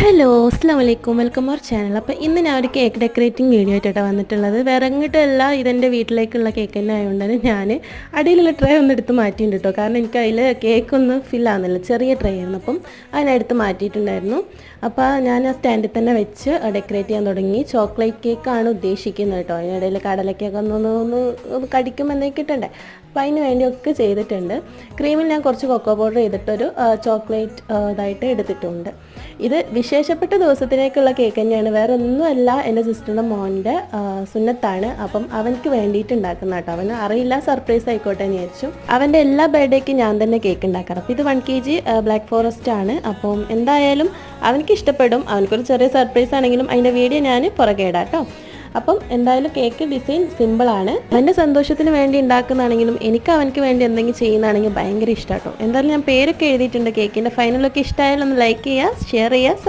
Hello അസ്സാം വലൈക്കും welcome our channel. അപ്പോൾ ഇന്ന് ഞാൻ ഒരു കേക്ക് ഡെക്കറേറ്റിംഗ് വീഡിയോ ആയിട്ടാണ് വന്നിട്ടുള്ളത്. വേറെ എങ്ങിട്ടല്ല, ഇതെൻ്റെ വീട്ടിലേക്കുള്ള കേക്ക് തന്നെ ആയതുകൊണ്ട് ഞാൻ അടിയിലുള്ള ട്രേ ഒന്ന് എടുത്ത് മാറ്റിയിട്ടുണ്ട് കേട്ടോ. കാരണം എനിക്ക് അതിൽ കേക്കൊന്നും ഫില്ലാകുന്നില്ല, ചെറിയ ട്രേ ആയിരുന്നു. അപ്പം അതിനെടുത്ത് മാറ്റിയിട്ടുണ്ടായിരുന്നു. അപ്പോൾ ഞാൻ ആ സ്റ്റാൻഡിൽ തന്നെ വെച്ച് ഡെക്കറേറ്റ് ചെയ്യാൻ തുടങ്ങി. ചോക്ലേറ്റ് കേക്കാണ് ഉദ്ദേശിക്കുന്നത് കേട്ടോ. അതിനിടയിൽ കടലക്കേക്ക് ഒന്ന് കടിക്കുമ്പോൾ എന്തെങ്കിലും കിട്ടണ്ടേ, അപ്പോൾ അതിന് വേണ്ടിയൊക്കെ ചെയ്തിട്ടുണ്ട്. ക്രീമിൽ ഞാൻ കുറച്ച് കൊക്കോ പൗഡർ ചെയ്തിട്ടൊരു ചോക്ലേറ്റ് ഇതായിട്ട് എടുത്തിട്ടുണ്ട്. ഇത് വിശേഷപ്പെട്ട ദിവസത്തിലേക്കുള്ള കേക്ക് തന്നെയാണ്, വേറെ ഒന്നുമല്ല. എൻ്റെ സിസ്റ്ററിൻ്റെ മോൻ്റെ സുന്നത്താണ്. അപ്പം അവനക്ക് വേണ്ടിയിട്ട് ഉണ്ടാക്കുന്ന കേട്ടോ. അവന് അറിയില്ല, സർപ്രൈസ് ആയിക്കോട്ടെ എന്ന് വിചാരിച്ചു. അവൻ്റെ എല്ലാ ബർത്ത്ഡേക്കും ഞാൻ തന്നെ കേക്ക് ഉണ്ടാക്കാറ്. അപ്പോൾ ഇത് 1 kg ബ്ലാക്ക് ഫോറസ്റ്റ് ആണ്. അപ്പം എന്തായാലും അവനക്ക് ഇഷ്ടപ്പെടും. അവനക്കൊരു ചെറിയ സർപ്രൈസ് ആണെങ്കിലും അതിൻ്റെ വീഡിയോ ഞാൻ പുറകെ ഇടാം കേട്ടോ. അപ്പം എന്തായാലും കേക്ക് ഡിസൈൻ സിമ്പിളാണ്. എൻ്റെ സന്തോഷത്തിന് വേണ്ടി ഉണ്ടാക്കുന്നതാണെങ്കിലും എനിക്ക് അവനക്ക് വേണ്ടി എന്തെങ്കിലും ചെയ്യുന്നതാണെങ്കിൽ ഭയങ്കര ഇഷ്ടമാണ് കേട്ടോ. എന്തായാലും ഞാൻ പേരൊക്കെ എഴുതിയിട്ടുണ്ട് കേക്കിൻ്റെ. ഫൈനലൊക്കെ ഇഷ്ടമായാലും ഒന്ന് ലൈക്ക് ചെയ്യുക, ഷെയർ ചെയ്യുക.